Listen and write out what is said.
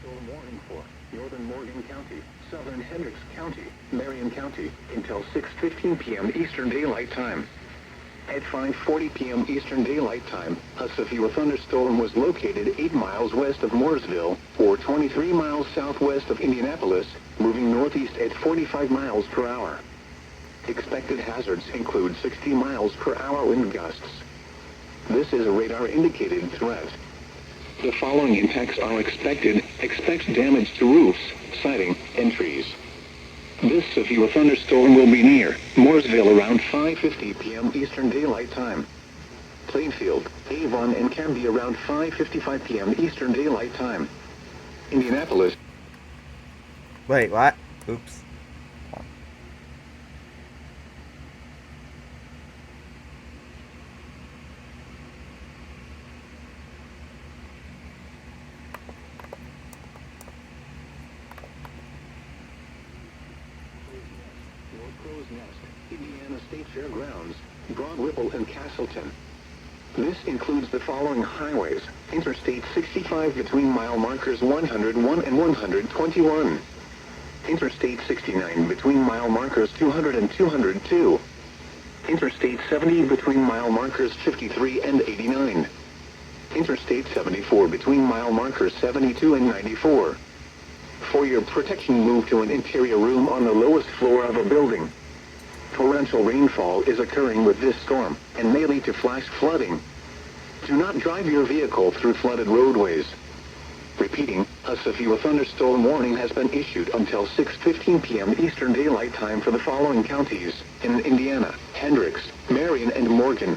thunderstorm warning for northern Morgan County, southern Hendricks County, Marion County, until 6:15 p.m. Eastern Daylight Time. At 5:40 p.m. Eastern Daylight Time, a severe thunderstorm was located 8 miles west of Mooresville, or 23 miles southwest of Indianapolis, moving northeast at 45 miles per hour. Expected hazards include 60 miles per hour wind gusts. This is a radar-indicated threat. The following impacts are expected. Expect damage to roofs, siding, and trees. This severe thunderstorm will be near Mooresville around 5:50 p.m. Eastern Daylight Time. Plainfield, Avon, and Canby around 5:55 p.m. Eastern Daylight Time. Indianapolis. Wait, what? Oops. Crow's Nest, Indiana State Fairgrounds, Broad Ripple, and Castleton. This includes the following highways: Interstate 65 between mile markers 101 and 121. Interstate 69 between mile markers 200 and 202. Interstate 70 between mile markers 53 and 89. Interstate 74 between mile markers 72 and 94. For your protection, move to an interior room on the lowest floor of a building. Torrential rainfall is occurring with this storm and may lead to flash flooding. Do not drive your vehicle through flooded roadways. Repeating, a severe thunderstorm warning has been issued until 6:15 p.m. Eastern Daylight Time for the following counties in Indiana: Hendricks, Marion, and Morgan.